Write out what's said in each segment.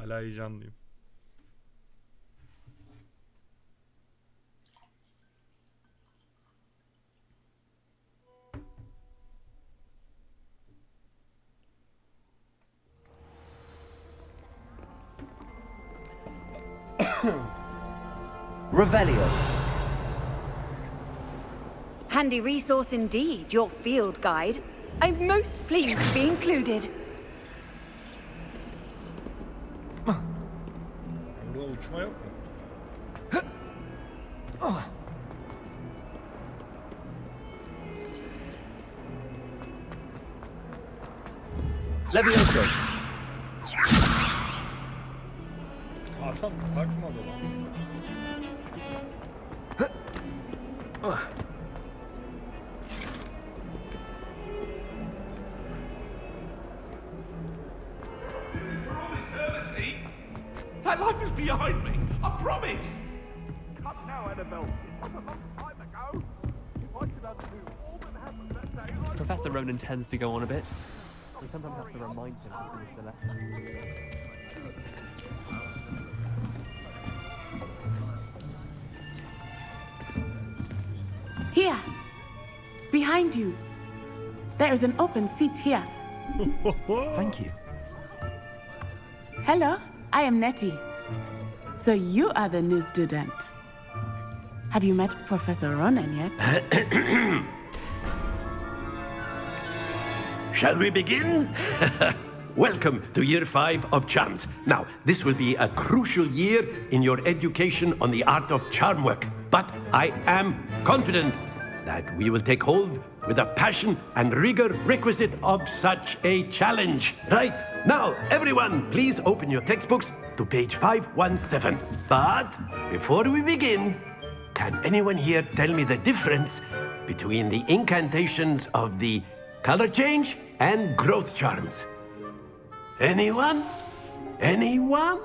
Hala heyecanlıyım. Revelio. Handy resource indeed, your field guide. I'm most pleased to be included. Burada uçma yok mu? Levioso. Adam takmadı lan. Eternity? That life is behind me, I promise! Come now, Annabelle. It was a long time ago. If I could undo all that happened that day, Professor Ronan tends to go on a bit. We sometimes have to remind him to finish the lesson. Here, behind you. There is an open seat here. Thank you. Hello, I am Nettie. So you are the new student. Have you met Professor Ronan yet? Shall we begin? Welcome to year 5 of charms. Now, this will be a crucial year in your education on the art of charm work. But I am confident that we will take hold with the passion and rigor requisite of such a challenge. Right, now, everyone, please open your textbooks to page 517. But before we begin, can anyone here tell me the difference between the incantations of the color change and growth charms? Anyone? Anyone?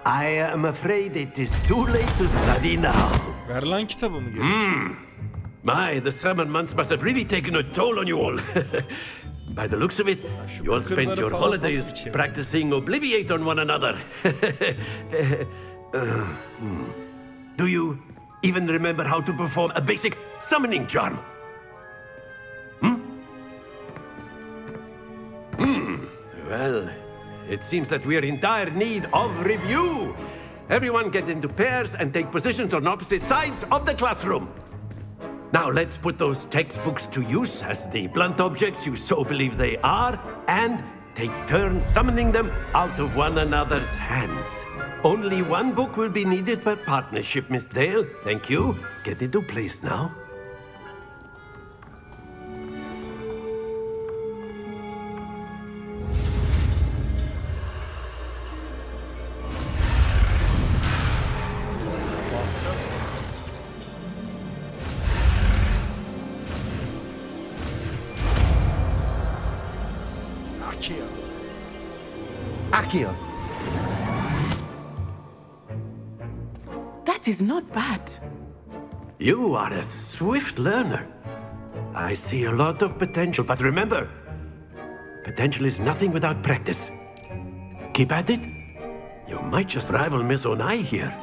I am afraid it is too late to study now. Ver lan kitabımı geri. My, the summer months must have really taken a toll on you all. By the looks of it, you all spent your holidays practicing Obliviate on one another. Do you even remember how to perform a basic summoning charm? Well, it seems that we are in dire need of review. Everyone get into pairs and take positions on opposite sides of the classroom. Now let's put those textbooks to use as the blunt objects you so believe they are, and take turns summoning them out of one another's hands. Only one book will be needed per partnership, Miss Dale. Thank you. Get into place now. Accio. That is not bad. You are a swift learner. I see a lot of potential, but remember, potential is nothing without practice. Keep at it. You might just rival Miss Onai here.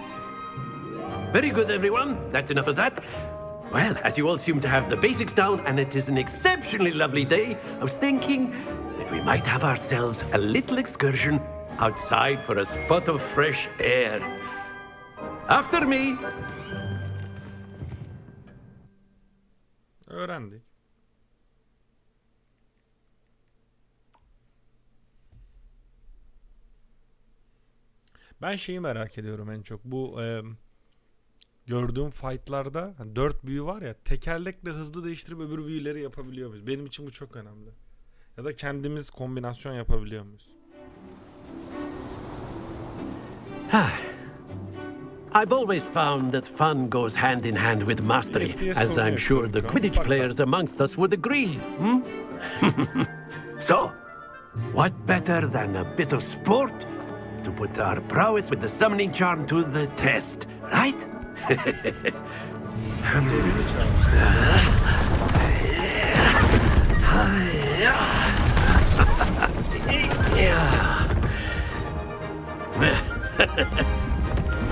Very good, everyone. That's enough of that. Well, as you all seem to have the basics down, and it is an exceptionally lovely day, I was thinking that we might have ourselves a little excursion outside for a spot of fresh air. After me. Öğrendik. Ben şeyi merak ediyorum en çok. Bu gördüğüm fightlarda hani 4 büyü var ya, tekerlekle hızlı değiştirip öbür büyüleri yapabiliyor muyuz? Benim için bu çok önemli. Ya da kendimiz kombinasyon yapabiliyor muyuz? I've always found that fun goes hand in hand with mastery, as I'm sure the Quidditch players amongst us would agree. So, what better than a bit of sport to put our prowess with the summoning charm to the test, right?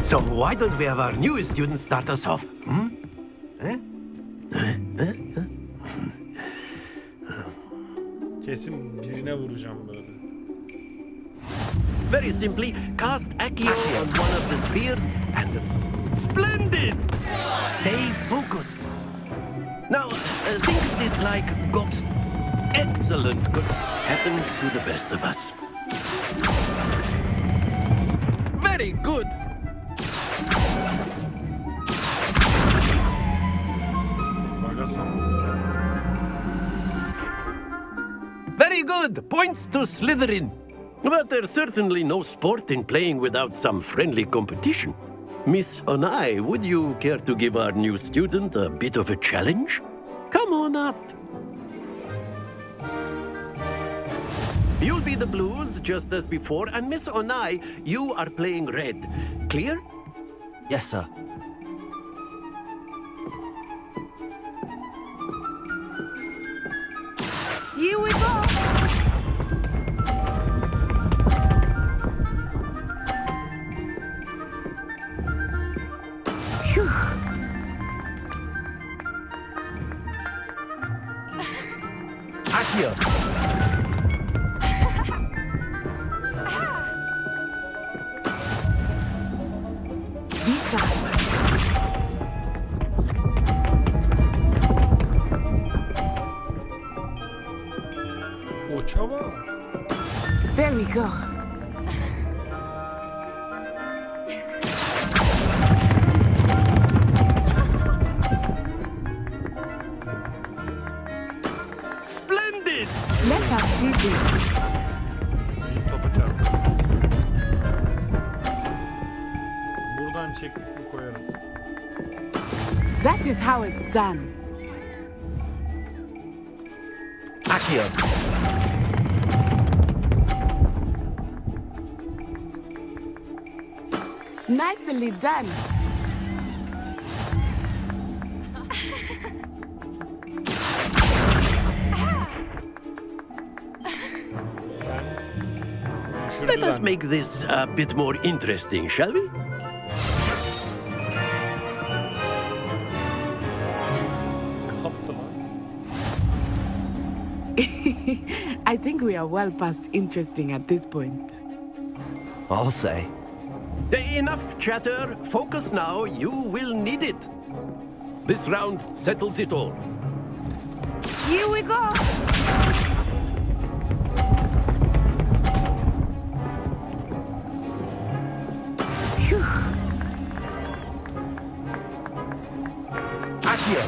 So why don't we have our newest student start us off? Kesin birine vuracağım böyle. Very simply, cast Accio on one of the spheres and... Splendid! Stay focused. Now, think of this like ghost. Excellent. Good. Happens to the best of us. Very good. Very good. Points to Slytherin. But there's certainly no sport in playing without some friendly competition. Miss Onai, would you care to give our new student a bit of a challenge? Come on up. You'll be the blues just as before, and Miss Onai, you are playing red. Clear? Yes, sir. Here we go. Phew. Accio. Be sharp. Oça bak. There we go. Splendid! Let us see this. İyi topa çarptı. Buradan çektik mi koyarız. That is how it's done. Accio. Nicely done. Let us make this a bit more interesting, shall we? Kaptı lan. I think we are well past interesting at this point. I'll say. Enough chatter. Focus now. You will need it. This round settles it all. Here we go. Phew. Accio.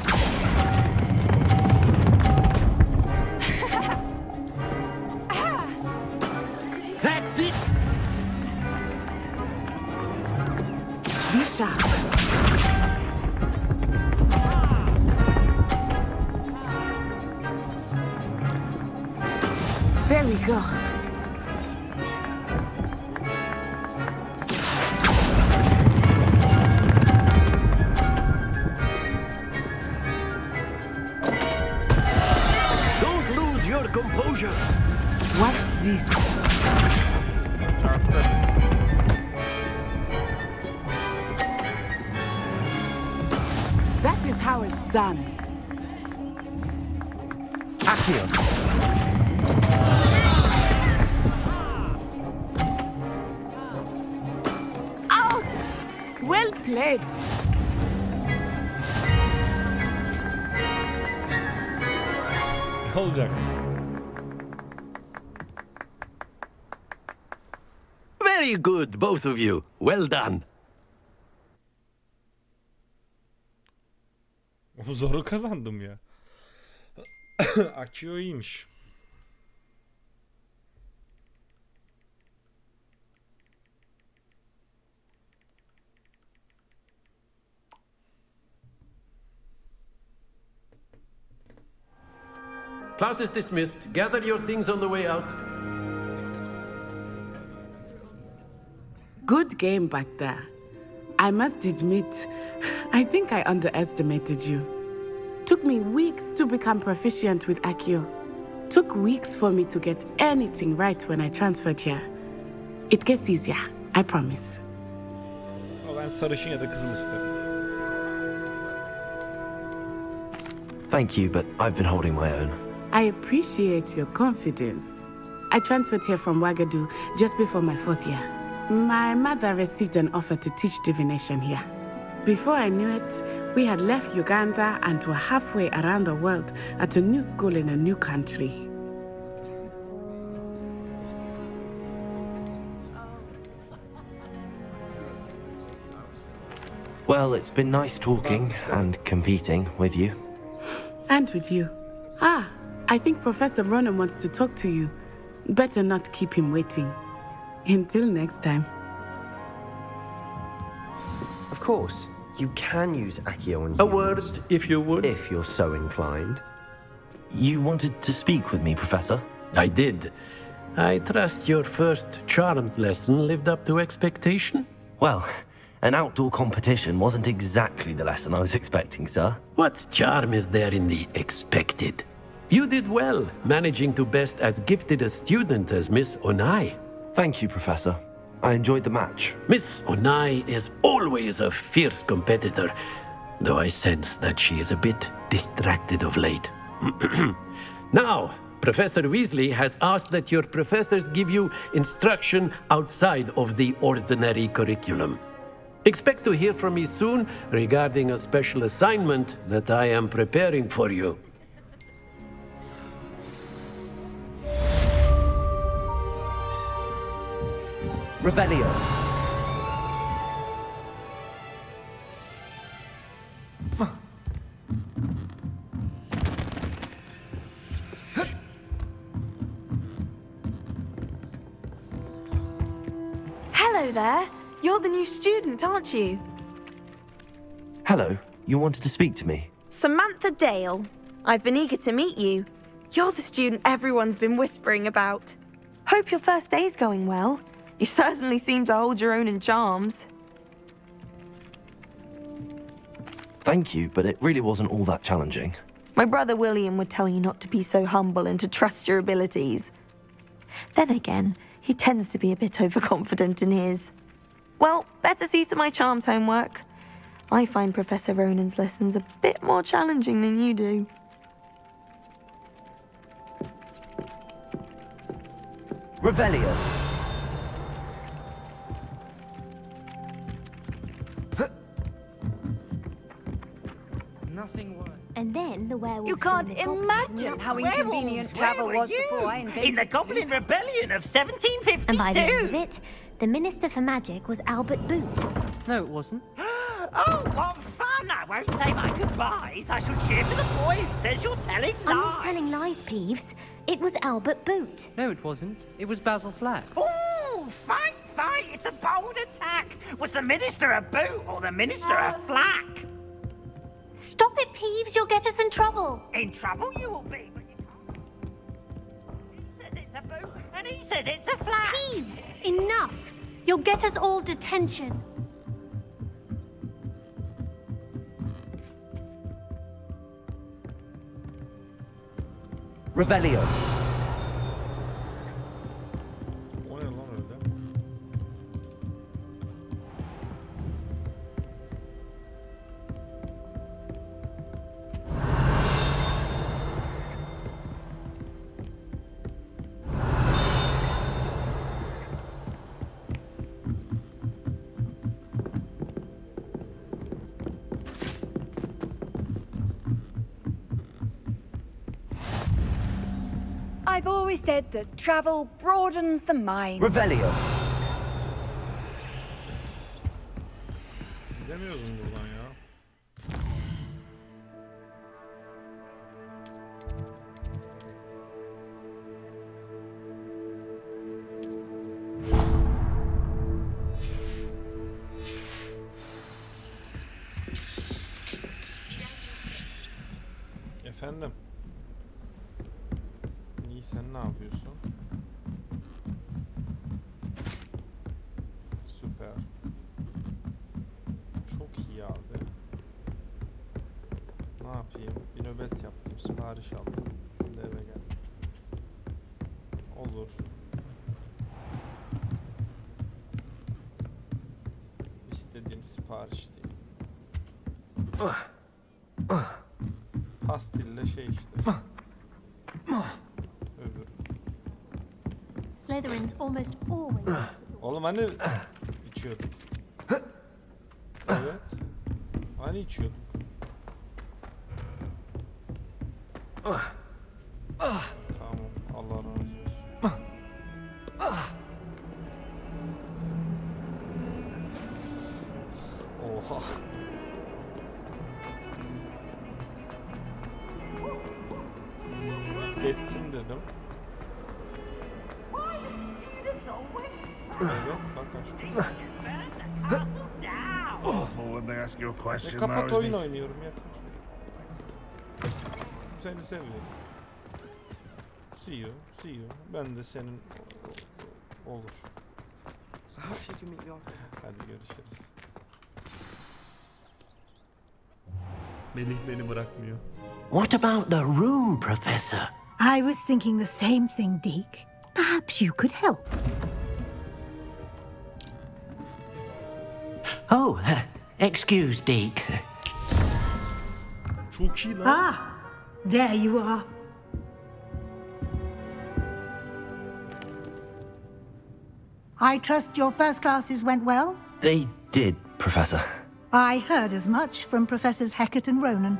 That's it. Be sharp. There we go. Don't lose your composure. Watch this. Çarptı. That is how it's done. Accio. Ouch! Well played. Ne olacak? Very good, both of you. Well done. O zoru kazandım ya. Akio iyiymiş. Class is dismissed. Gather your things on the way out. Good game back there. I must admit, I think I underestimated you. Took me weeks to become proficient with Accio. Took weeks for me to get anything right when I transferred here. It gets easier, I promise. Ben sarışın ya da kızıl isterim. Thank you, but I've been holding my own. I appreciate your confidence. I transferred here from Wagadu just before my 4th year. My mother received an offer to teach divination here. Before I knew it, we had left Uganda and were halfway around the world at a new school in a new country. Well, it's been nice talking and competing with you. And with you. I think Professor Ronan wants to talk to you. Better not keep him waiting. Until next time. Of course, you can use Accio on A humans, word, if you would. if you're so inclined. You wanted to speak with me, Professor? I did. I trust your first charms lesson lived up to expectation? Well, an outdoor competition wasn't exactly the lesson I was expecting, sir. What charm is there in the expected? You did well, managing to best as gifted a student as Miss Onai. Thank you, Professor. I enjoyed the match. Miss Onai is always a fierce competitor, though I sense that she is a bit distracted of late. Now, Professor Weasley has asked that your professors give you instruction outside of the ordinary curriculum. Expect to hear from me soon regarding a special assignment that I am preparing for you. Revelio. Hello there. You're the new student, aren't you? Hello, you wanted to speak to me? Samantha Dale. I've been eager to meet you. You're the student everyone's been whispering about. Hope your first day's going well. You certainly seem to hold your own in charms. Thank you, but it really wasn't all that challenging. My brother William would tell you not to be so humble and to trust your abilities. Then again, he tends to be a bit overconfident in his. Well, better see to my charms homework. I find Professor Ronan's lessons a bit more challenging than you do. Revelio. And then the werewolf. You can't and the goblin imagine and how the- inconvenient travel was before I invented In the Goblin Rebellion of 1752! And by the end of it, the Minister for Magic was Albert Boot. No, it wasn't. Oh, what fun! I won't say my goodbyes. I shall cheer for the boy who says you're telling lies. I'm not telling lies, Peeves. It was Albert Boot. No, it wasn't. It was Basil Flack. Oh, fight, fight! It's a bold attack. Was the Minister a boot or the Minister a flack? Stop it, Peeves. You'll get us in trouble. In trouble you will be, but you can't. He says it's a boot, and he says it's a flack. Peeves, enough. You'll get us all detention. Revelio. O ne lan öyle? I've always said that travel broadens the mind. Revelio. Gidemiyoruz mu buradan ya? Efendim? İyi, sen ne yapıyorsun? Süper. Çok iyi abi. Ne yapayım? Bir nöbet yaptım, sipariş aldım. Şimdi eve geldim. Olur. İstediğim sipariş. Sipariş değil. Pastille şey işte. Öbür. Slytherin's almost always. Oğlum hani içiyorduk. Evet. Hani içiyorduk. Tamam. Allah razı olsun. Oha. Ettim dedim. Evet, bak aşkım. Awful when they ask you a question, Kapat though, oyun isn't it? oynuyorum yeter. Seni seviyorum. See you. Ben de senin olur. Hadi görüşürüz. Melih beni bırakmıyor. What about the room, Professor? I was thinking the same thing, Deke. Perhaps you could help. Oh, excuse, Deke. Çok iyi lan. Ah, there you are. I trust your first classes went well? They did, Professor. I heard as much from Professors Hecat and Ronan.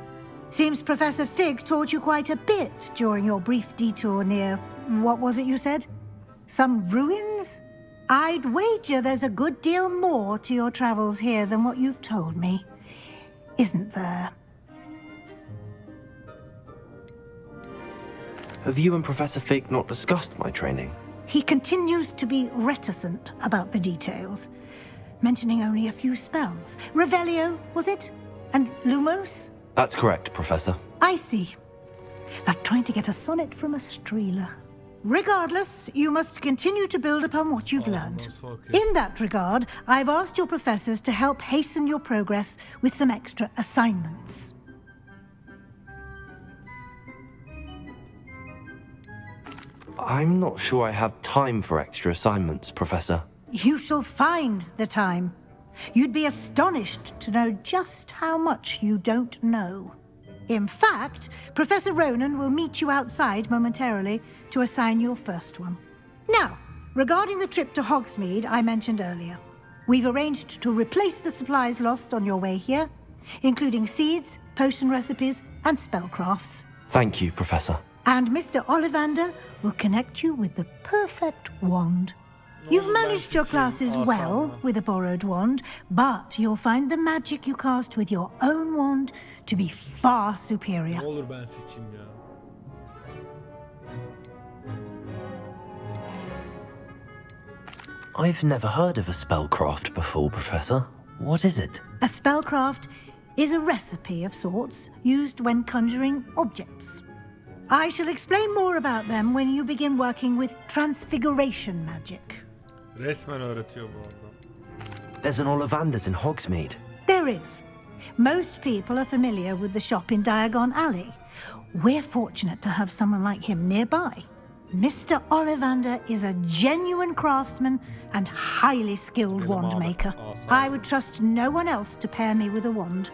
Seems Professor Fig taught you quite a bit during your brief detour near, what was it you said? Some ruins? I'd wager there's a good deal more to your travels here than what you've told me. Isn't there? Have you and Professor Fig not discussed my training? He continues to be reticent about the details, mentioning only a few spells. Revelio, was it? And Lumos? That's correct, Professor. I see. Like trying to get a sonnet from a streeler. Regardless, you must continue to build upon what you've learned. In that regard, I've asked your professors to help hasten your progress with some extra assignments. I'm not sure I have time for extra assignments, Professor. You shall find the time. You'd be astonished to know just how much you don't know. In fact, Professor Ronan will meet you outside momentarily to assign your first one. Now, regarding the trip to Hogsmeade I mentioned earlier, we've arranged to replace the supplies lost on your way here, including seeds, potion recipes, and spellcrafts. Thank you, Professor. And Mr. Ollivander will connect you with the perfect wand. You've managed your classes well with a borrowed wand, but you'll find the magic you cast with your own wand to be far superior. Ne olur ben seçeyim ya. I've never heard of a spellcraft before, Professor. What is it? A spellcraft is a recipe of sorts used when conjuring objects. I shall explain more about them when you begin working with transfiguration magic. Resmen öğretiyor bu adam. There's an Ollivanders in Hogsmeade. There is. Most people are familiar with the shop in Diagon Alley. We're fortunate to have someone like him nearby. Mr. Ollivander is a genuine craftsman and highly skilled wand maker. I would trust no one else to pair me with a wand.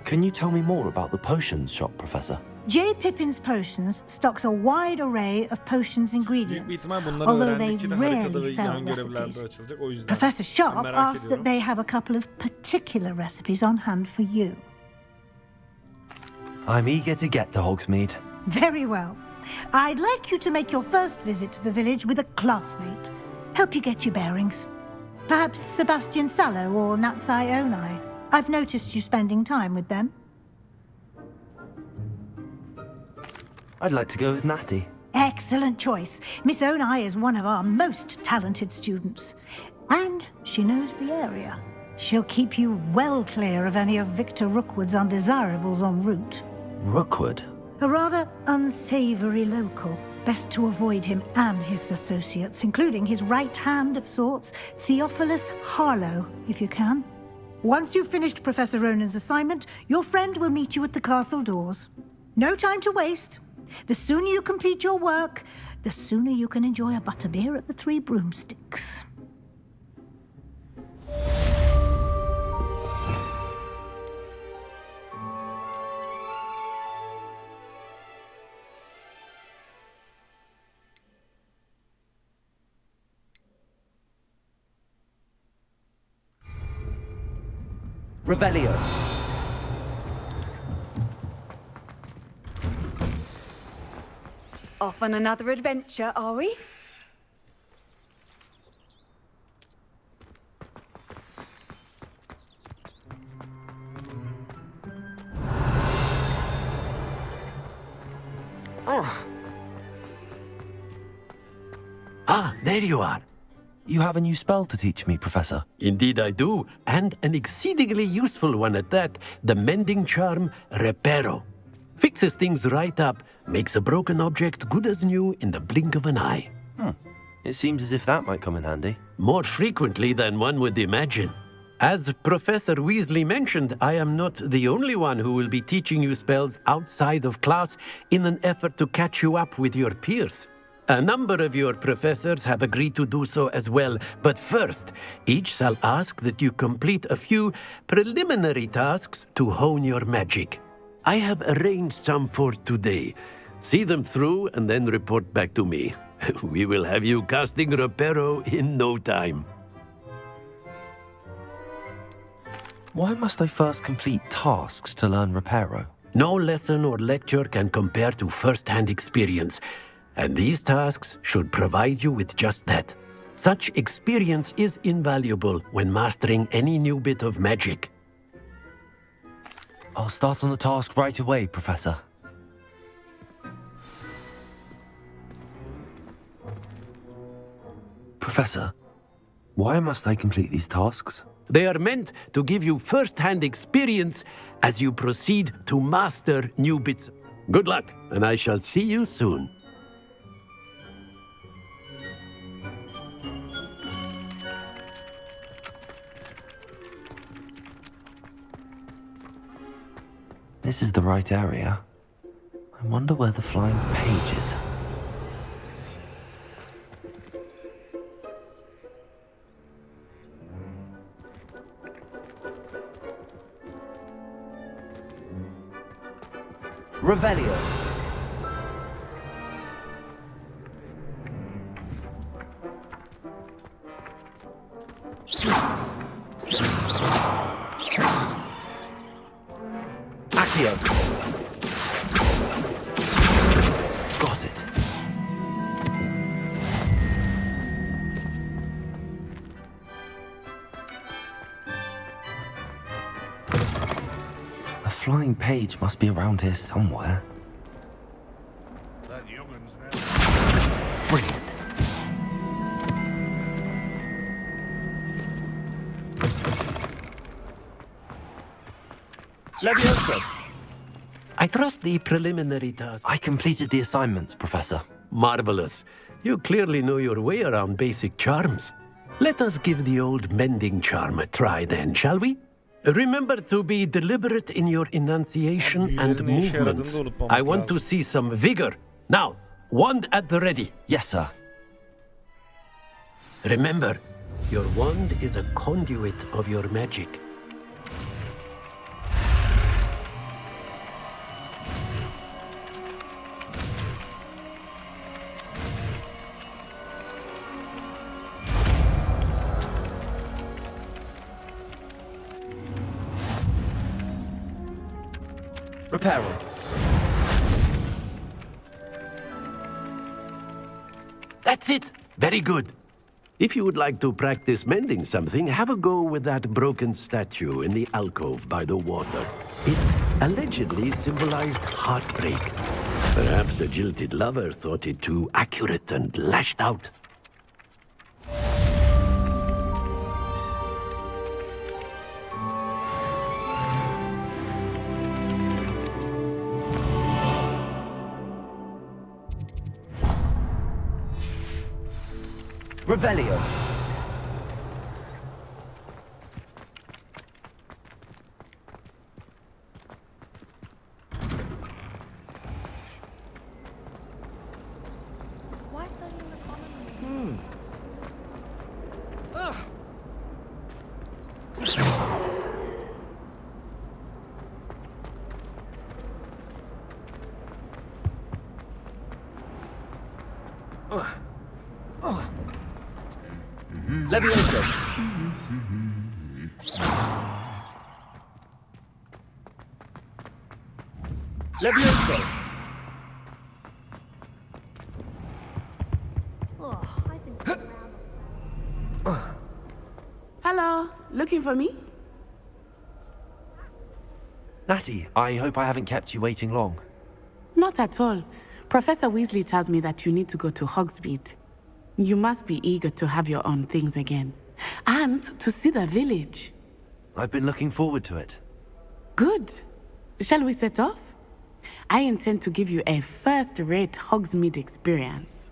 Can you tell me more about the potions shop, Professor? J. Pippin's Potions stocks a wide array of potions ingredients, although they rarely sell recipes. Professor Sharp asks that they have a couple of particular recipes on hand for you. I'm eager to get to Hogsmeade. Very well. I'd like you to make your first visit to the village with a classmate. Help you get your bearings. Perhaps Sebastian Sallow or Natsai Onai. I've noticed you spending time with them. I'd like to go with Natty. Excellent choice. Miss Onai is one of our most talented students. And she knows the area. She'll keep you well clear of any of Victor Rookwood's undesirables en route. Rookwood? A rather unsavory local. Best to avoid him and his associates, including his right hand of sorts, Theophilus Harlow, if you can. Once you've finished Professor Ronan's assignment, your friend will meet you at the castle doors. No time to waste. The sooner you complete your work, the sooner you can enjoy a butterbeer at the Three Broomsticks. Revelio. Off on another adventure, are we? Ah, there you are. You have a new spell to teach me, Professor. Indeed I do, and an exceedingly useful one at that. The mending charm, Reparo. Fixes things right up, makes a broken object good as new in the blink of an eye. It seems as if that might come in handy. More frequently than one would imagine. As Professor Weasley mentioned, I am not the only one who will be teaching you spells outside of class in an effort to catch you up with your peers. A number of your professors have agreed to do so as well, but first, each shall ask that you complete a few preliminary tasks to hone your magic. I have arranged some for today. See them through and then report back to me. We will have you casting Reparo in no time. Why must I first complete tasks to learn Reparo? No lesson or lecture can compare to first-hand experience, and these tasks should provide you with just that. Such experience is invaluable when mastering any new bit of magic. I'll start on the task right away, Professor. Professor, why must I complete these tasks? They are meant to give you first-hand experience as you proceed to master new bits. Good luck, and I shall see you soon. This is the right area. I wonder where the flying page is. Revelio. Accio. Got it. A flying page must be around here somewhere. That youngin's now. Brilliant. Leviosa. I trust the preliminary task. I completed the assignments, Professor. Marvelous. You clearly know your way around basic charms. Let us give the old mending charm a try then, shall we? Remember to be deliberate in your enunciation and Büyülerin ne işe yaradığını movements. da unutmamak I want to lazım. see some vigor. Now, wand at the ready. Yes, sir. Remember, your wand is a conduit of your magic. Reparo. That's it. Very good. If you would like to practice mending something, have a go with that broken statue in the alcove by the water. It allegedly symbolized heartbreak. Perhaps a jilted lover thought it too accurate and lashed out. Revelio. Leviosa. Levioso! Oh, I've been around. Hello, looking for me? Natty, I hope I haven't kept you waiting long. Not at all. Professor Weasley tells me that you need to go to Hogsmeade. You must be eager to have your own things again. And to see the village. I've been looking forward to it. Good. Shall we set off? I intend to give you a first-rate Hogsmeade experience.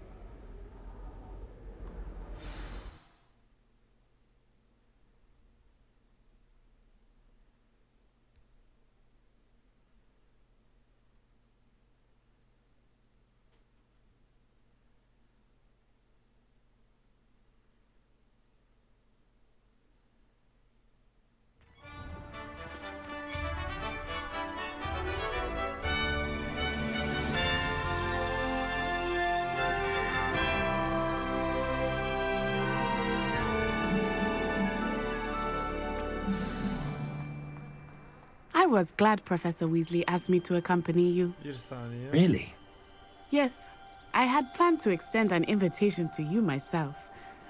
I was glad Professor Weasley asked me to accompany you. Bir saniye. Really? Yes, I had planned to extend an invitation to you myself.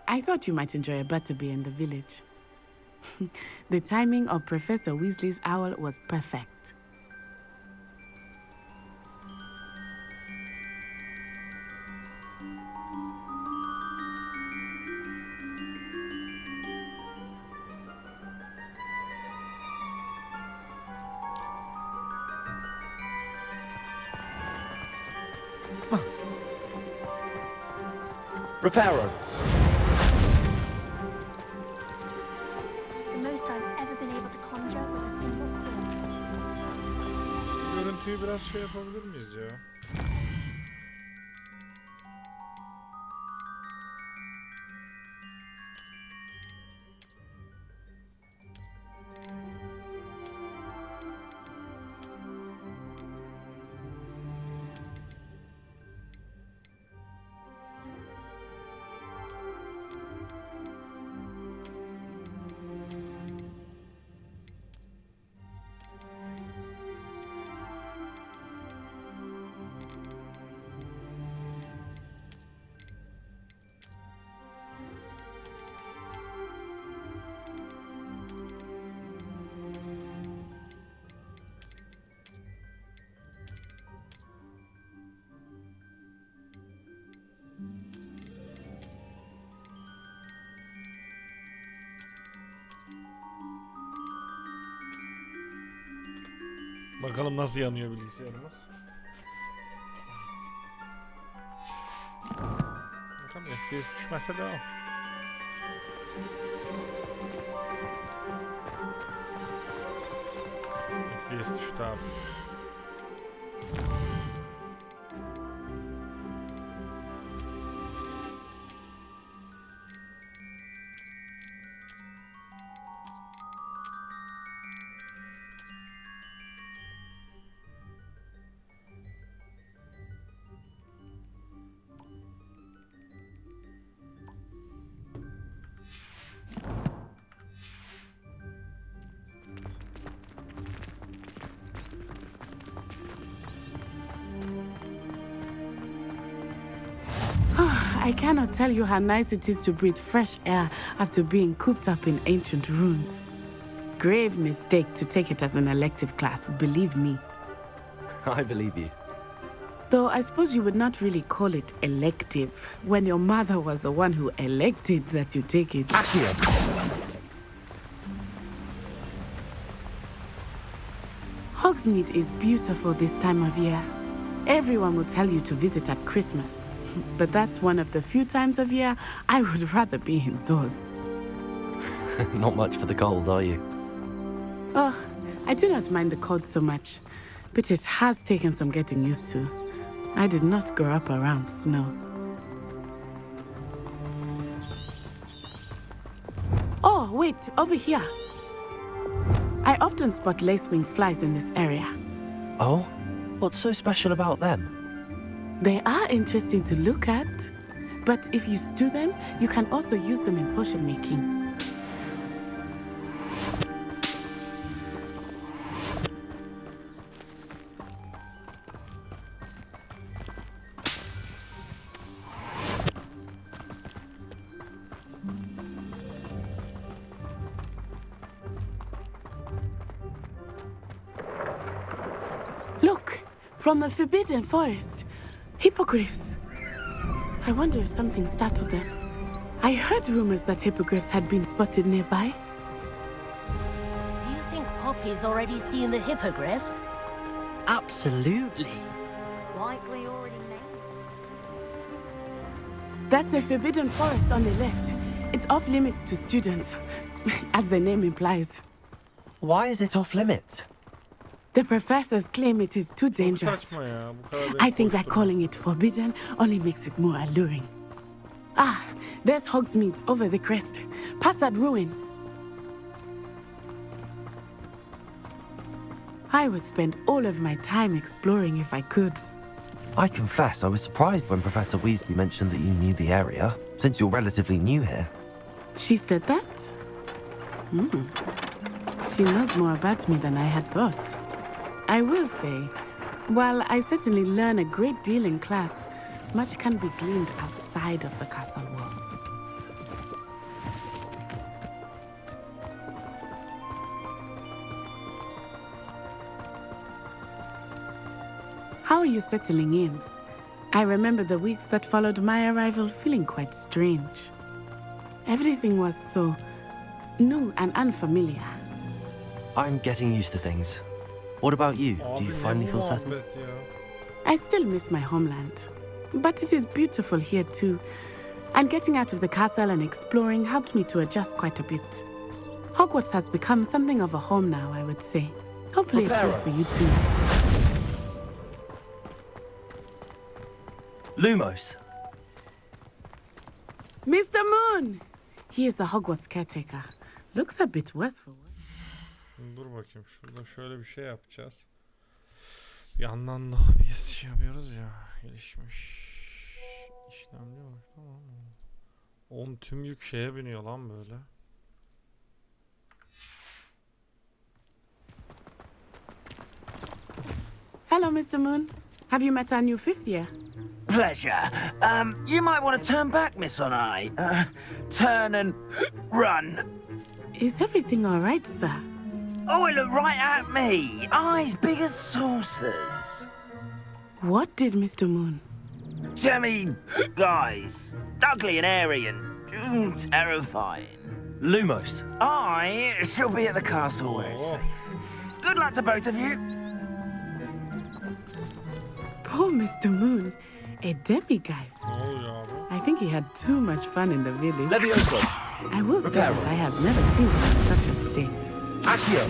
I thought you might enjoy a butterbeer in the village. The timing of Professor Weasley's owl was perfect. Reparo! The most I've ever been able to conjure was a single quill. Görüntüyü biraz şey yapabilir miyiz ya? Bakalım nasıl yanıyor bilgisayarımız. Bakalım FPS düşmezse devam. FPS düştü abi. I cannot tell you how nice it is to breathe fresh air after being cooped up in ancient ruins. Grave mistake to take it as an elective class, believe me. I believe you. Though I suppose you would not really call it elective when your mother was the one who elected that you take it. Hogsmeade is beautiful this time of year. Everyone will tell you to visit at Christmas. But that's one of the few times of year I would rather be indoors. Not much for the cold, are you? Oh, I do not mind the cold so much, but it has taken some getting used to. I did not grow up around snow. Oh, wait, over here. I often spot lacewing flies in this area. Oh? What's so special about them? They are interesting to look at, but if you stew them, you can also use them in potion making. from the Forbidden Forest. Hippogriffs. I wonder if something startled them. I heard rumors that hippogriffs had been spotted nearby. Do you think Poppy's already seen the hippogriffs? Absolutely. Likely already named. That's the Forbidden Forest on the left. It's off limits to students, as the name implies. Why is it off limits? The professors claim it is too dangerous. I think that calling it forbidden only makes it more alluring. Ah, there's Hogsmeade over the crest, past that ruin. I would spend all of my time exploring if I could. I confess I was surprised when Professor Weasley mentioned that you knew the area, since you're relatively new here. She said that? She knows more about me than I had thought. I will say, while I certainly learn a great deal in class, much can be gleaned outside of the castle walls. How are you settling in? I remember the weeks that followed my arrival feeling quite strange. Everything was so new and unfamiliar. I'm getting used to things. What about you? Do you finally feel settled? I still miss my homeland, but it is beautiful here too. And getting out of the castle and exploring helped me to adjust quite a bit. Hogwarts has become something of a home now, I would say. Hopefully it will for you too. Lumos. Mr. Moon! He is the Hogwarts caretaker. Looks a bit worse for wear. Dur bakayım, şurada şöyle bir şey yapacağız. Bir yandan da bir şey yapıyoruz ya. Gelişmiş işlemci var, tamam mı? 10 tüm yük şeye biniyor lan böyle. Hello, Mr. Moon. Have you met our new fifth year? Pleasure. You might want to turn back, Miss Onai. Turn and run. Is everything all right, sir? Oh, it looked right at me. Eyes big as saucers. What did Mr. Moon? Jemmy guys. Ugly and airy and terrifying. Lumos. I shall be at the castle where it's safe. Good luck to both of you. Poor Mr. Moon. A demiguise. I think he had too much fun in the village. I will say that I have never seen him in such a state. Accio.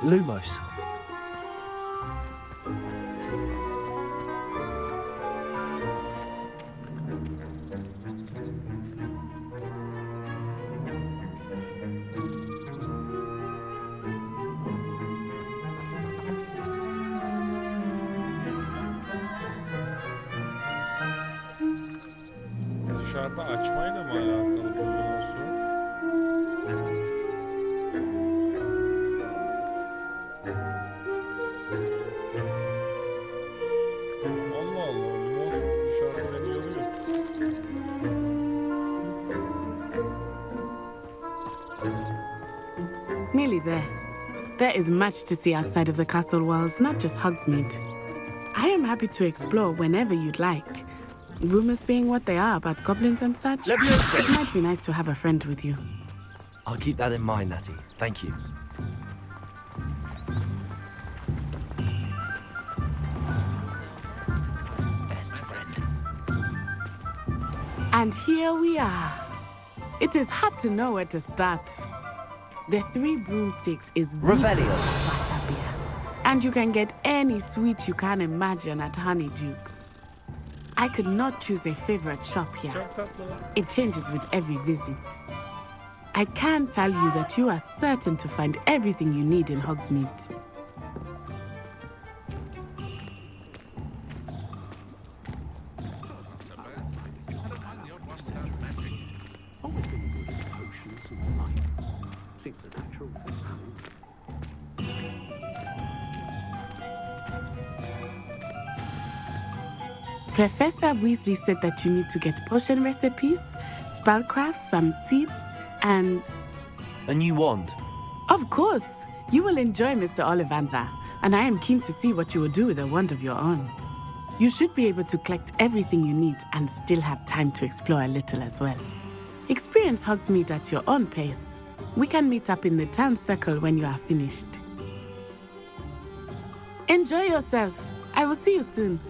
Lumos. Dışarıda açmayla mı alakalı bu olsun? Allah Allah, limon dışarıda beni yoruyor. Nearly there. There is much to see outside of the castle walls, not just Hogsmeade. I am happy to explore whenever you'd like. Rumors being what they are about goblins and such, it might be nice to have a friend with you. I'll keep that in mind, Natty. Thank you. And here we are. It is hard to know where to start. The Three Broomsticks is the butterbeer. And you can get any sweet you can imagine at Honeydukes. I could not choose a favorite shop here. It changes with every visit. I can tell you that you are certain to find everything you need in Hogsmeade. Professor Weasley said that you need to get potion recipes, spellcrafts, some seeds, and... A new wand. Of course! You will enjoy Mr. Ollivander. and I am keen to see what you will do with a wand of your own. You should be able to collect everything you need and still have time to explore a little as well. Experience Hogsmeade at your own pace. We can meet up in the town circle when you are finished. Enjoy yourself. I will see you soon.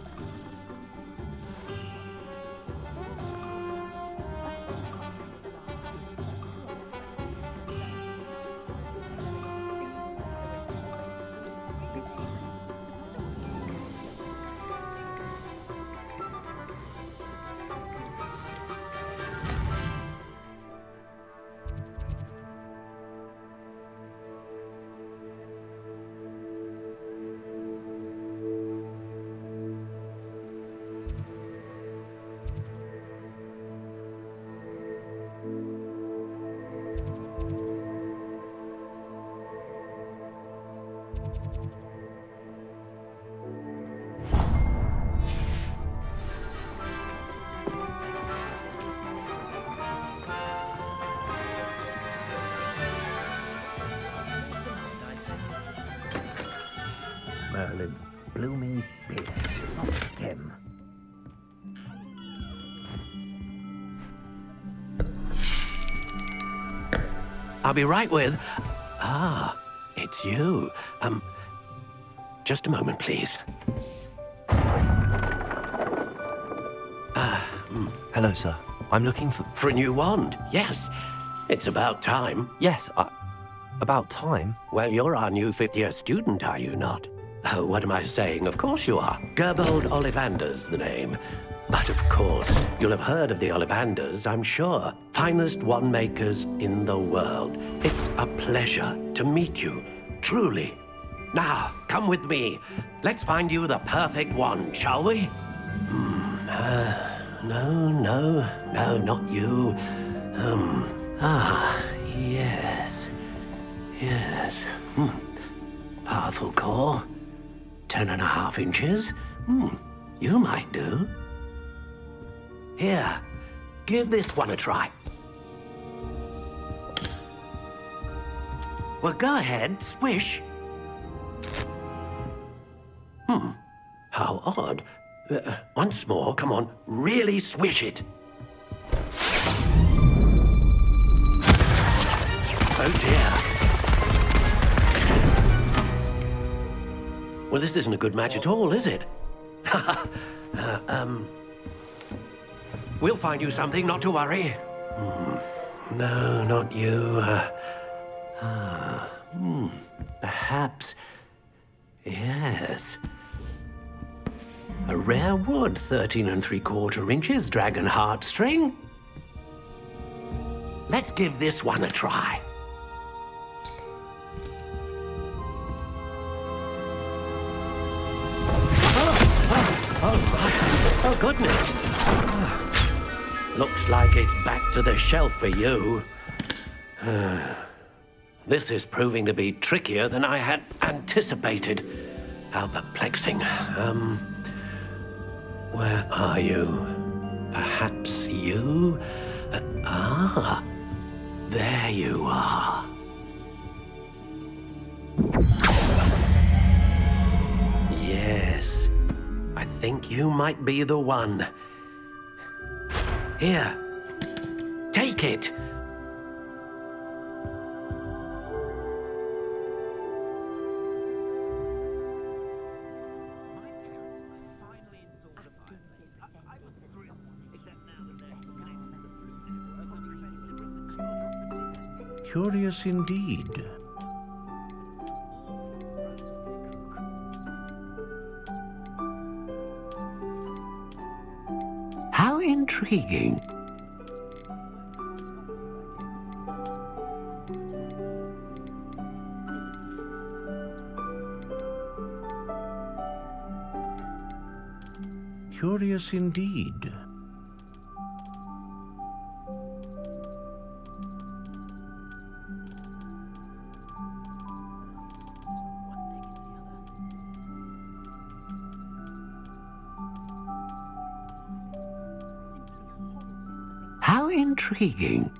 Merlin's blooming beard, not him. I'll be right with... Ah, it's you. Just a moment, please. Hello, sir. I'm looking for... For a new wand, yes. It's about time. Yes, about time? Well, you're our new fifth-year student, are you not? Oh, what am I saying? Of course you are. Gerbold Ollivander's the name. But of course, you'll have heard of the Ollivanders, I'm sure. Finest wand makers in the world. It's a pleasure to meet you, truly. Now, come with me. Let's find you the perfect wand, shall we? No, not you. Yes. Powerful core. 10.5 inches. You might do. Here, give this one a try. Well, go ahead, swish. How odd. Once more, come on, really swish it. Oh dear. Well, this isn't a good match at all, is it? We'll find you something, not to worry. No, not you. Perhaps... Yes. A rare wood, 13 3/4 inches, dragon heartstring. Let's give this one a try. Oh, goodness. Looks like it's back to the shelf for you. This is proving to be trickier than I had anticipated. How perplexing. Where are you? Perhaps you? There you are. Yes, I think you might be the one. Here, take it. Curious indeed. How intriguing. Curious indeed. How intriguing.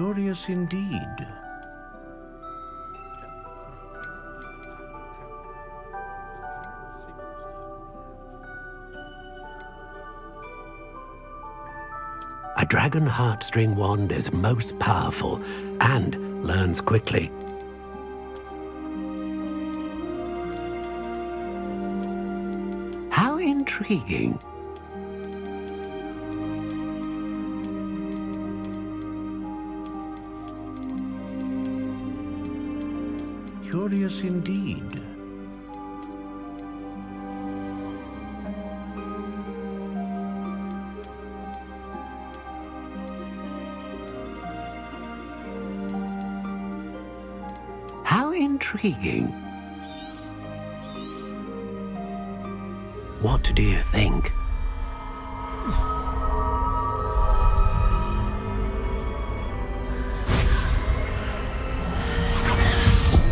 Curious indeed. A dragon heartstring wand is most powerful and learns quickly. How intriguing. Curious indeed. How intriguing. What do you think?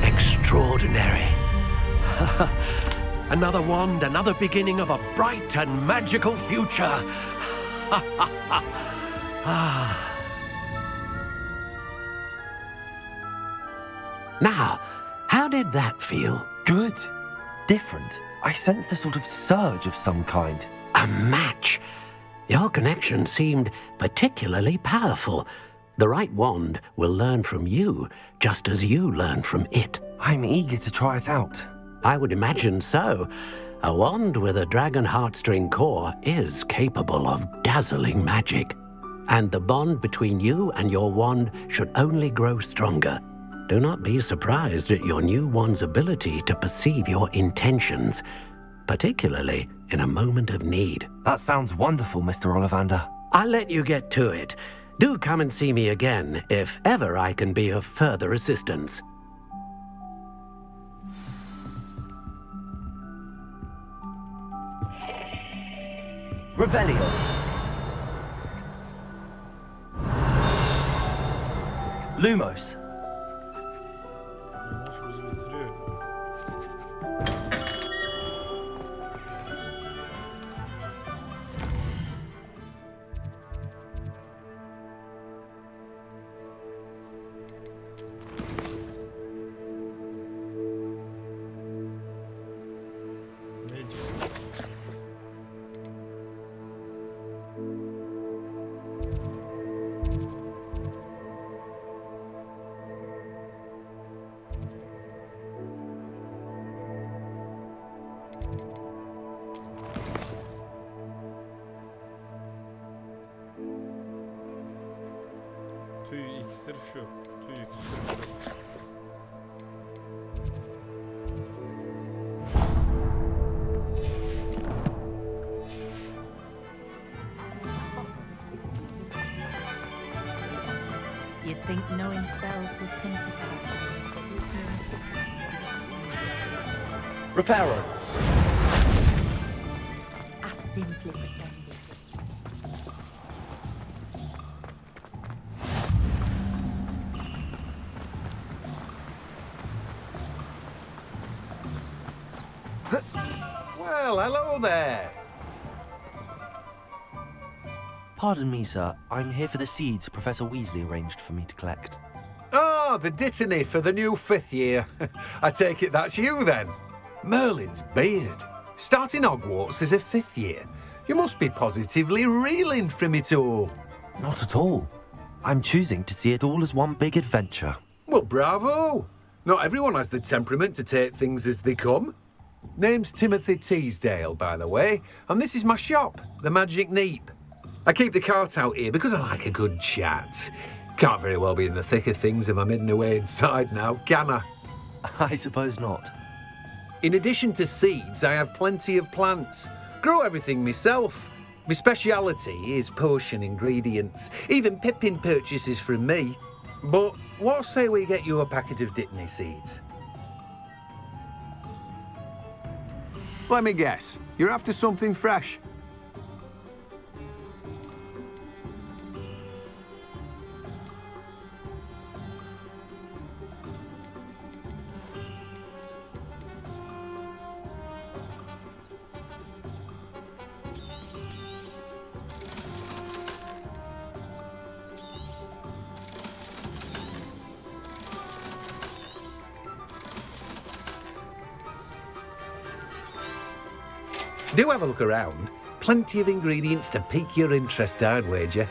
Extraordinary. Another wand, another beginning of a bright and magical future. Now, how did that feel? Good. Different. I sensed a sort of surge of some kind. A match. Your connection seemed particularly powerful. The right wand will learn from you, just as you learn from it. I'm eager to try it out. I would imagine so. A wand with a dragon heartstring core is capable of dazzling magic. And the bond between you and your wand should only grow stronger. Do not be surprised at your new wand's ability to perceive your intentions, particularly in a moment of need. That sounds wonderful, Mr. Ollivander. I'll let you get to it. Do come and see me again if ever I can be of further assistance. Revelio. Lumos. Tüy iksir şu. Tüy iksir. You'd think knowing spells would simplify. Reparo. I simply pretended. Well, hello there. Pardon me, sir. I'm here for the seeds Professor Weasley arranged for me to collect. Oh, the dittany for the new 5th year. I take it that's you then. Merlin's beard. Starting Hogwarts as a 5th year. You must be positively reeling from it all. Not at all. I'm choosing to see it all as one big adventure. Well, bravo. Not everyone has the temperament to take things as they come. Name's Timothy Teasdale, by the way, and this is my shop, the Magic Neep. I keep the cart out here because I like a good chat. Can't very well be in the thick of things if I'm hidden away inside now, can I? I suppose not. In addition to seeds, I have plenty of plants. Grow everything myself. My speciality is potion ingredients. Even Pippin purchases from me. But what say we get you a packet of Dittany seeds? Let me guess. You're after something fresh. Do have a look around. Plenty of ingredients to pique your interest, I'd wager.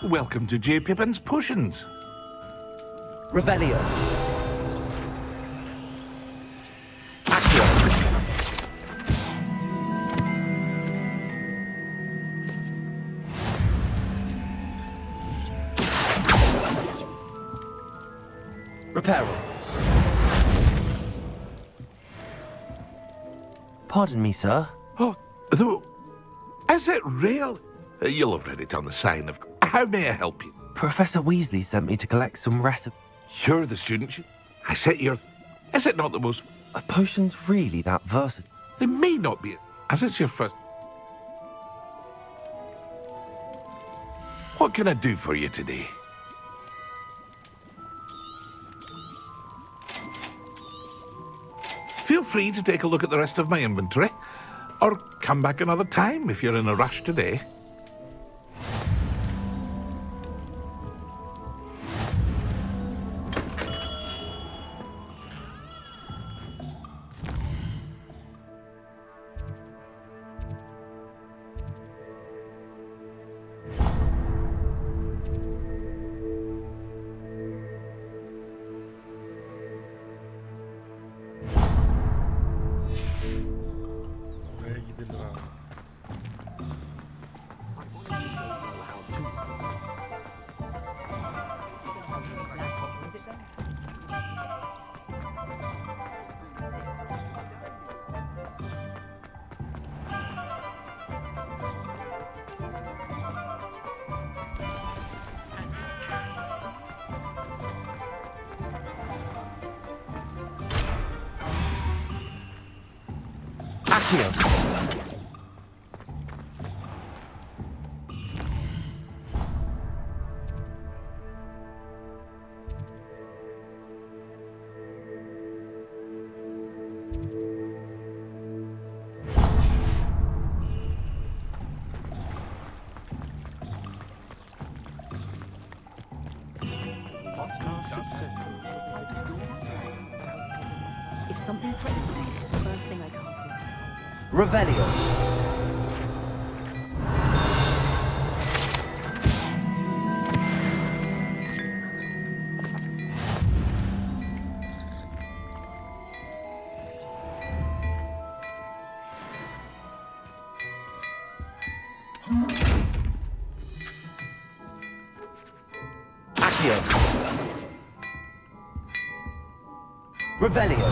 Welcome to J. Pippin's Potions. Revelio. Reparo. Pardon me, sir. Oh, though, is it real? You'll have read it on the sign of... How may I help you? Professor Weasley sent me to collect some recipes. You're the student. I said you're... Is it not the most... Are potions really that versatile? They may not be, as it's your first... What can I do for you today? Feel free to take a look at the rest of my inventory, or come back another time if you're in a rush today. Buraya gidilir abi. Accio. If something threatens me, the first thing I can't do. Revelio. Accio. Revelio.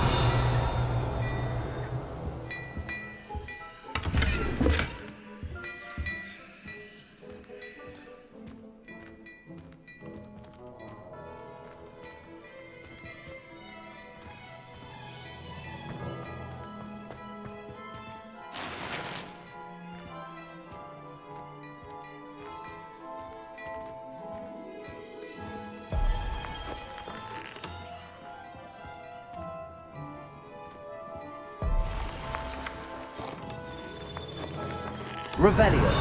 Revelio.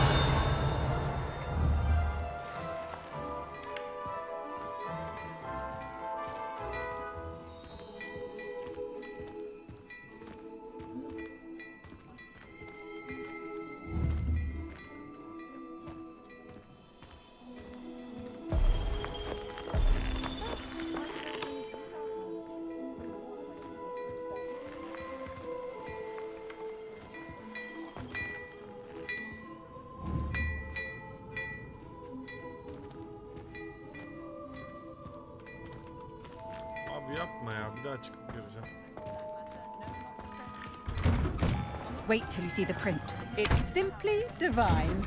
Abi yapma ya, bir daha çıkıp göreceğim. Wait till you see the print. It's simply divine.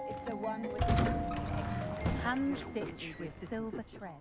It's the one with the... hand stitched with silver thread.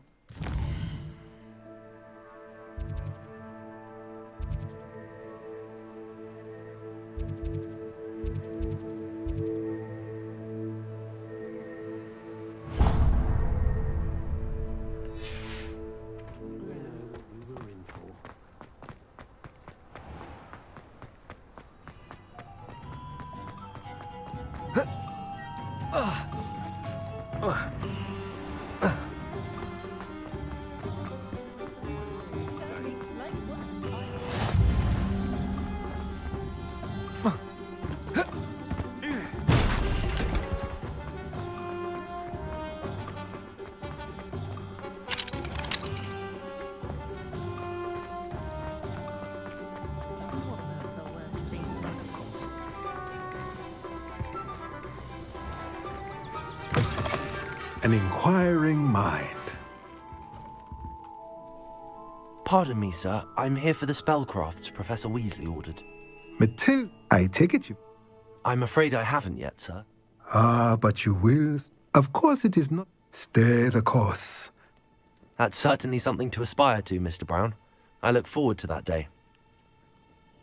An inquiring mind. Pardon me, sir. I'm here for the spellcrafts Professor Weasley ordered. Matilda, I take it you... I'm afraid I haven't yet, sir. Ah, but you will. Of course it is not. Stay the course. That's certainly something to aspire to, Mr. Brown. I look forward to that day.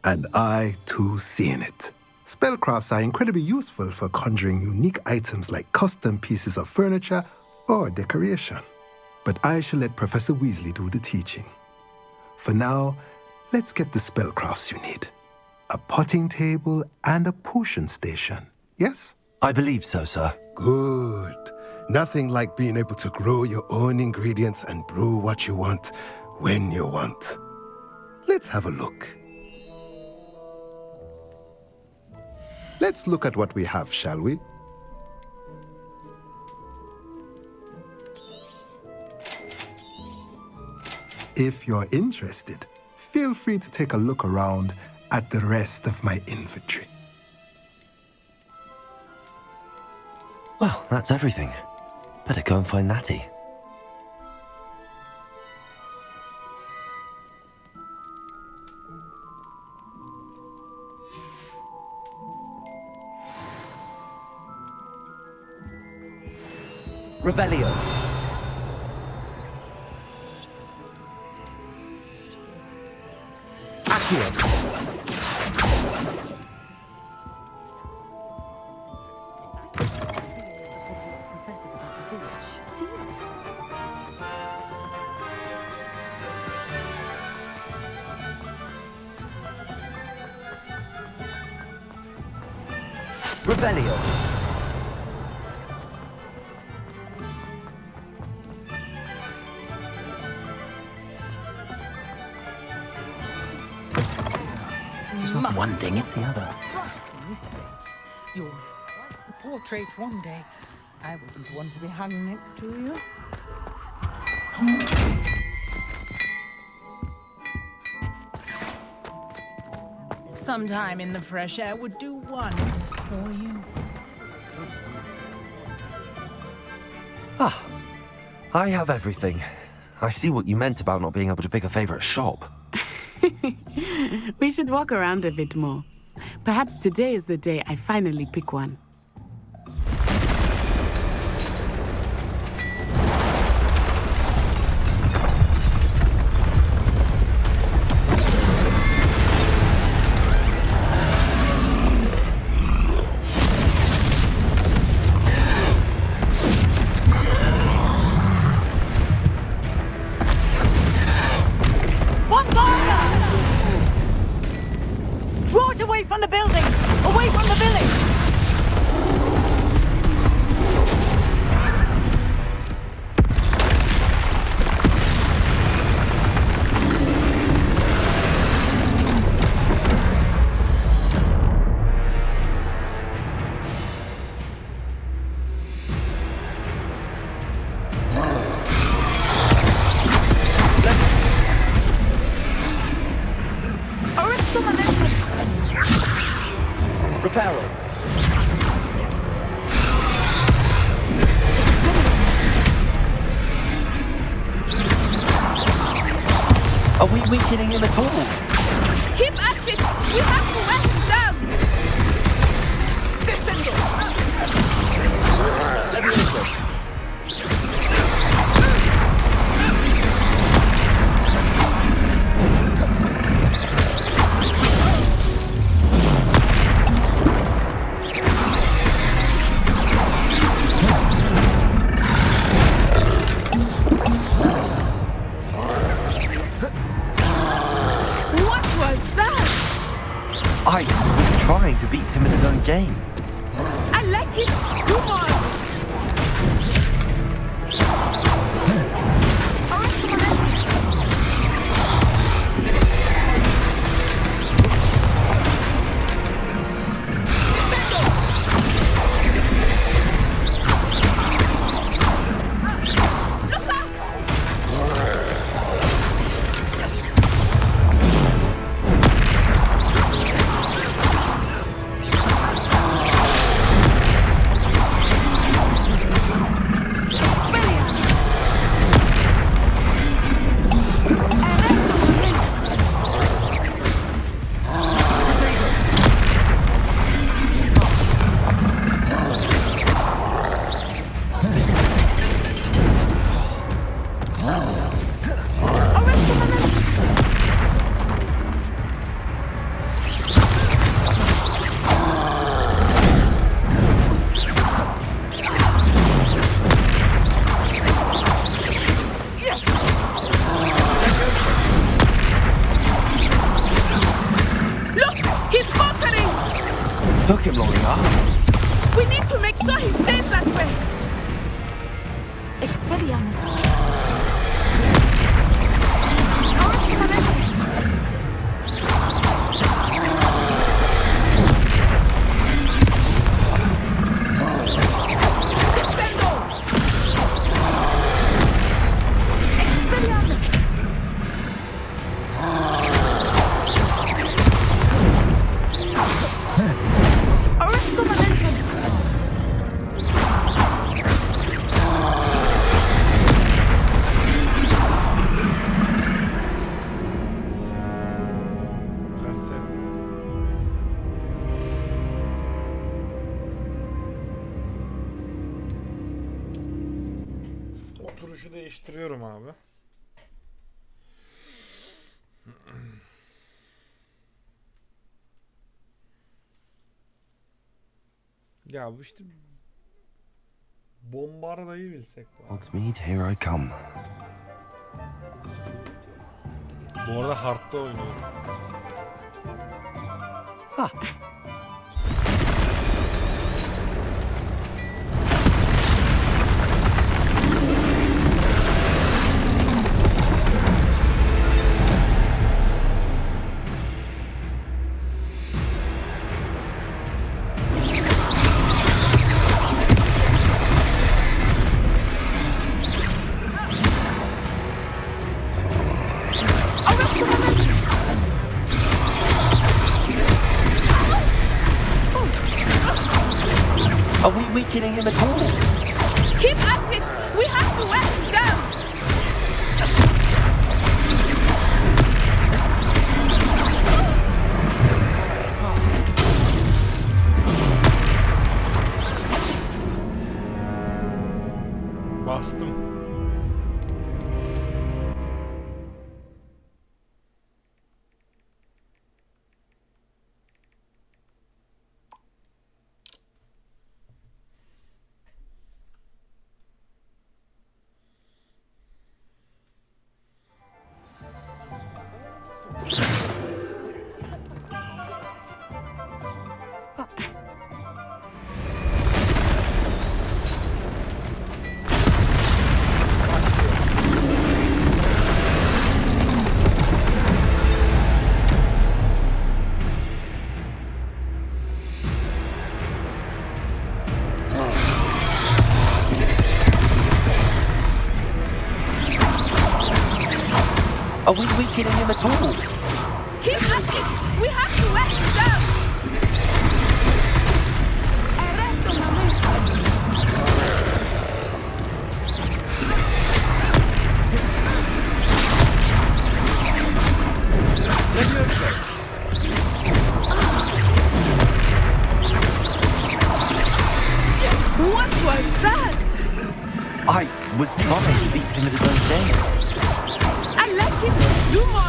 And I, too, see in it. Spellcrafts are incredibly useful for conjuring unique items like custom pieces of furniture or decoration. But I shall let Professor Weasley do the teaching. For now, let's get the spellcrafts you need. A potting table and a potion station, yes? I believe so, sir. Good. Nothing like being able to grow your own ingredients and brew what you want when you want. Let's have a look. Let's look at what we have, shall we? If you're interested, feel free to take a look around at the rest of my inventory. Well, that's everything. Better go and find Natty. Revelio. Accio. Revelio. It's not one thing, it's the other. You'll write the portrait one day. I wouldn't want to be hung next to you. Sometime in the fresh air would do wonders for you. Ah, I have everything. I see what you meant about not being able to pick a favorite shop. We should walk around a bit more. Perhaps today is the day I finally pick one. Draw it away from the building! Away from the village! Are we weakening him at all? Keep at it! We have to wear him down! I was trying to beat him in his own game. I like it too much. Took him long enough. We need to make sure he stays that way. Expelliarmus. Oturuşu değiştiriyorum abi. Ya bu işte bombardayı bilsek. Hogsmeade, here I come. Bu arada hard'da oynuyorum. Ah. Are we weakening him at all? Keep at it. We have to wear him down. Bastım. Are we weakening him at all? Keep at it. We have to wear him down. What was that? I was trying to beat him at his own game. I like him. Do more.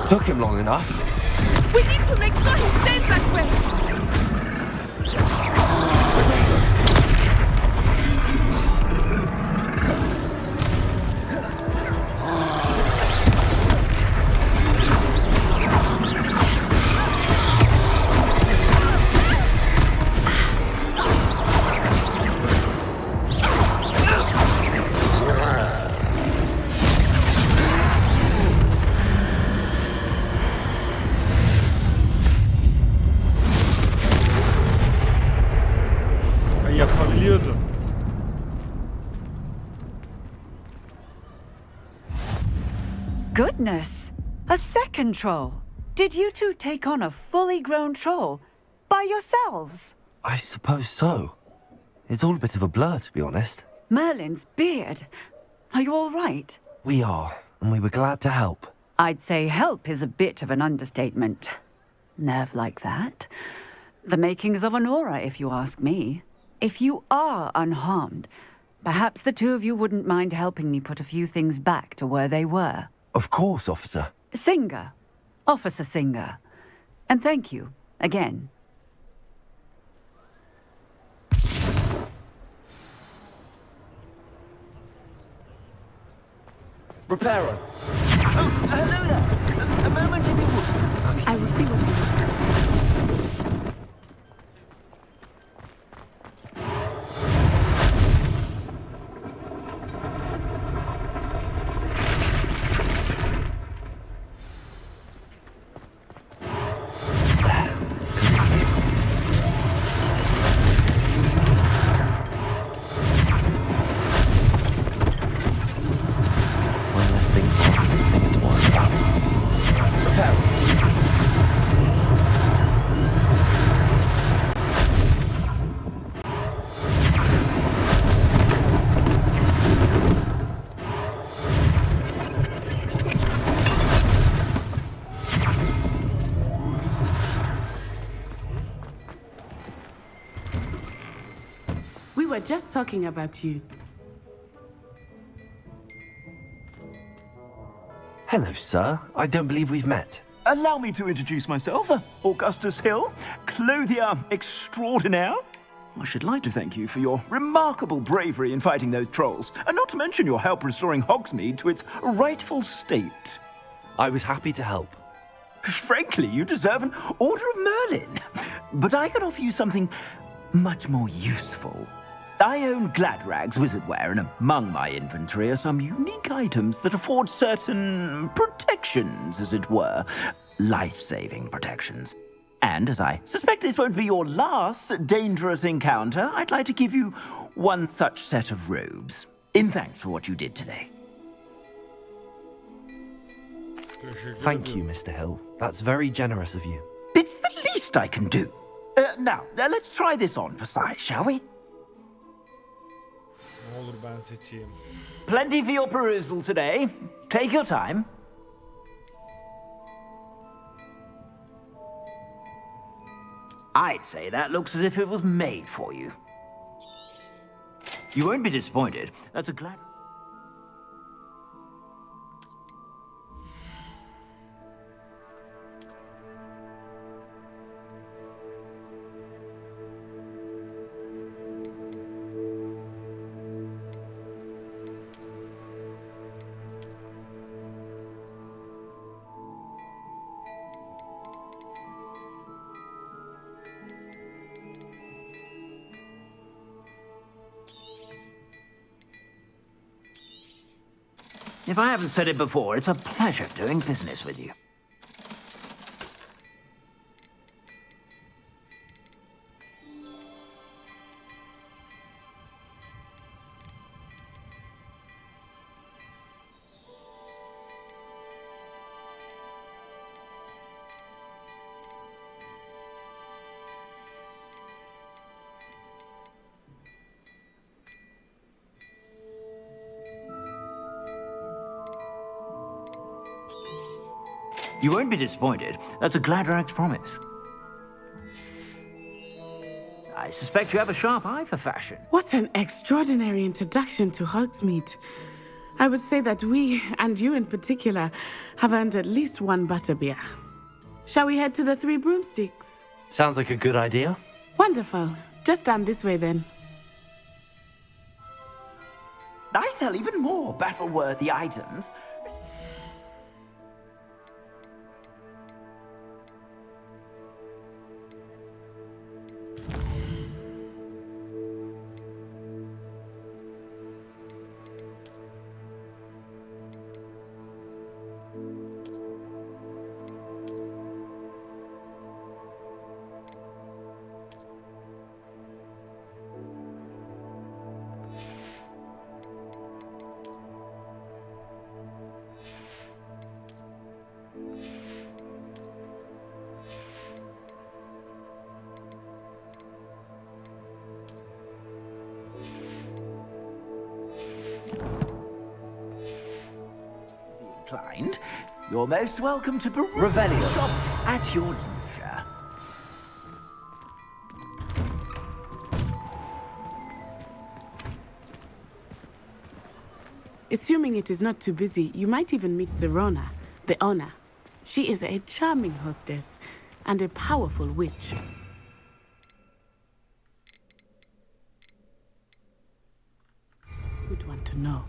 Took him long enough. We need to make sure he stays that way. Yapabiliyordu. Goodness! A second troll! Did you two take on a fully grown troll? By yourselves? I suppose so. It's all a bit of a blur, to be honest. Merlin's beard. Are you all right? We are, and we were glad to help. I'd say help is a bit of an understatement. Nerve like that. The makings of an aura, if you ask me. If you are unharmed, perhaps the two of you wouldn't mind helping me put a few things back to where they were. Of course, officer. Singer. Officer Singer. And thank you, again. Reparo. Oh, hello there. A moment if you would. I will see what he wants. We were just talking about you. Hello, sir. I don't believe we've met. Allow me to introduce myself, Augustus Hill, clothier extraordinaire. I should like to thank you for your remarkable bravery in fighting those trolls, and not to mention your help restoring Hogsmeade to its rightful state. I was happy to help. Frankly, you deserve an Order of Merlin. But I can offer you something much more useful. I own Gladrag's wizardware, and among my inventory are some unique items that afford certain protections, as it were. Life-saving protections. And as I suspect this won't be your last dangerous encounter, I'd like to give you one such set of robes, in thanks for what you did today. Thank you, Mr. Hill. That's very generous of you. It's the least I can do. Now, let's try this on for size, shall we? Ne olur ben seçeyim. Plenty for your perusal today. Take your time. I'd say that looks as if it was made for you. You won't be disappointed. That's a glad... If I haven't said it before, it's a pleasure doing business with you. You won't be disappointed. That's a Gladrag's promise. I suspect you have a sharp eye for fashion. What an extraordinary introduction to Hogsmeade. I would say that we, and you in particular, have earned at least one butterbeer. Shall we head to the Three Broomsticks? Sounds like a good idea. Wonderful. Just down this way then. I sell even more battle-worthy items. Inclined, you're most welcome to peruse the shop at your leisure. Assuming it is not too busy, you might even meet Serona, the owner. She is a charming hostess and a powerful witch. Good one to know.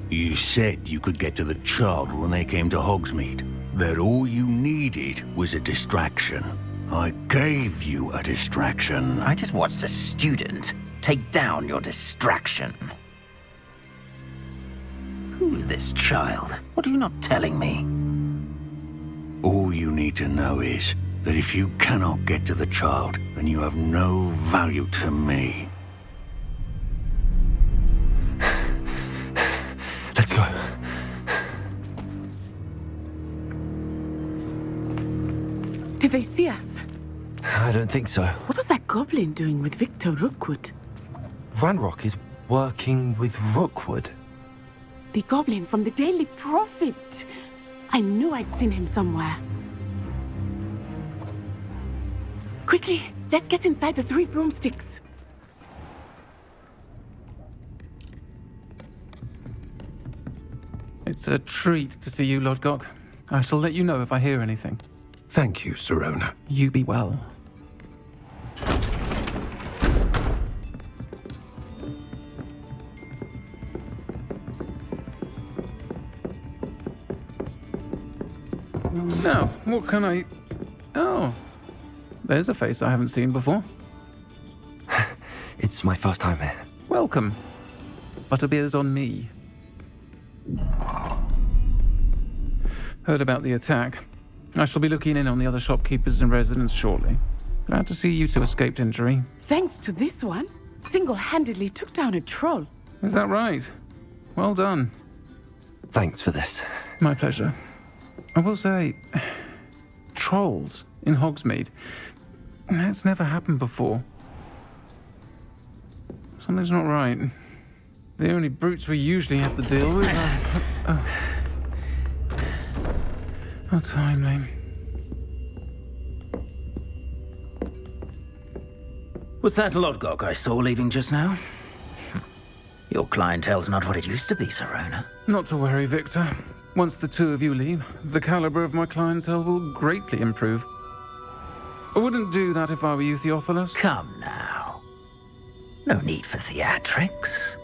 You said you could get to the child when they came to Hogsmeade. That all you needed was a distraction. I gave you a distraction. I just watched a student take down your distraction. Who's this child? What are you not telling me? All you need to know is that if you cannot get to the child, then you have no value to me. Let's go. Did they see us? I don't think so. What was that goblin doing with Victor Rookwood? Ranrock is working with Rookwood. The goblin from the Daily Prophet. I knew I'd seen him somewhere. Quickly, let's get inside the Three Broomsticks. It's a treat to see you, Lodgok. I shall let you know if I hear anything. Thank you, Sirona. You be well. Now, what can I... Oh, there's a face I haven't seen before. It's my first time here. Welcome. Butterbeer's on me. Heard about the attack. I shall be looking in on the other shopkeepers and residents shortly. Glad to see you two escaped injury. Thanks to this one, single-handedly took down a troll. Is that right? Well done. Thanks for this. My pleasure. I will say, trolls in Hogsmeade. That's never happened before. Something's not right. The only brutes we usually have to deal with are... How timely. Was that Lodgok I saw leaving just now? Your clientele's not what it used to be, Sirona. Not to worry, Victor. Once the two of you leave, the caliber of my clientele will greatly improve. I wouldn't do that if I were you, Theophilus. Come now. No need for theatrics.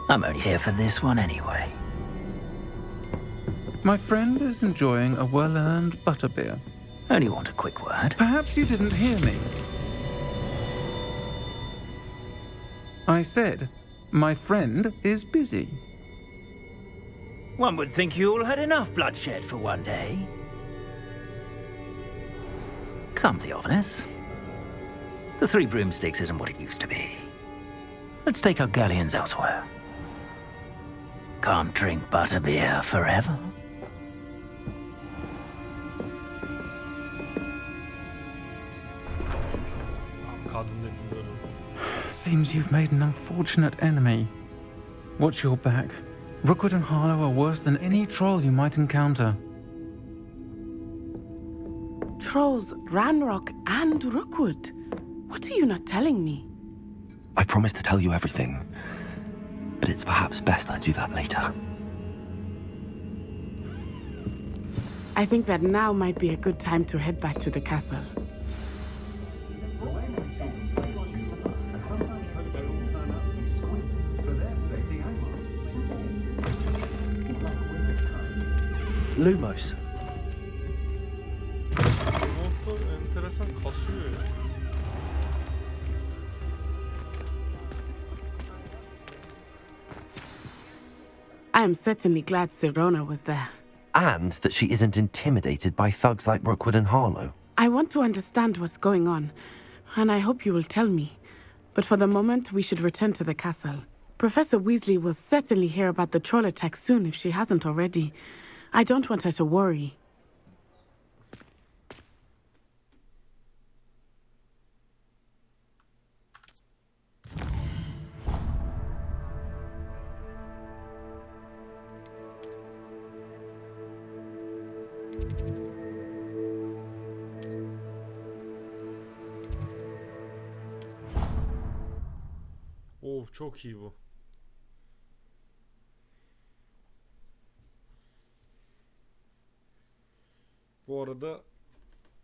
I'm only here for this one anyway. My friend is enjoying a well-earned butterbeer. Only want a quick word. Perhaps you didn't hear me. I said, my friend is busy. One would think you all had enough bloodshed for one day. Come, Theophilus. The Three Broomsticks isn't what it used to be. Let's take our galleons elsewhere. Can't drink butterbeer forever. Seems you've made an unfortunate enemy. Watch your back. Rookwood and Harlow are worse than any troll you might encounter. Trolls, Ranrock, and Rookwood. What are you not telling me? I promised to tell you everything, but it's perhaps best I do that later. I think that now might be a good time to head back to the castle. Lumos. Monster enteresan kasıyor ya. I am certainly glad Sirona was there. And that she isn't intimidated by thugs like Rookwood and Harlow. I want to understand what's going on, and I hope you will tell me. But for the moment, we should return to the castle. Professor Weasley will certainly hear about the troll attack soon if she hasn't already. I don't want her to worry. Oh, çok iyi bu. Bu arada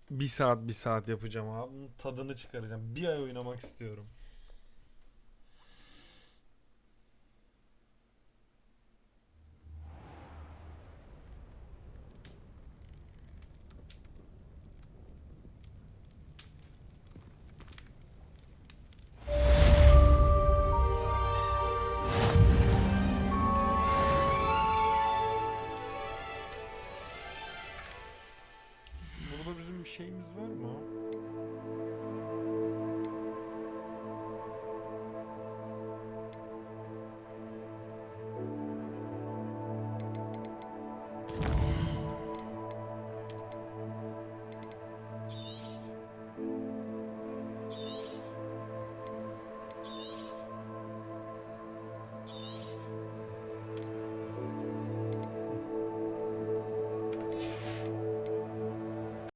bir saat yapacağım abi. Bunun tadını çıkaracağım. Bir ay oynamak istiyorum.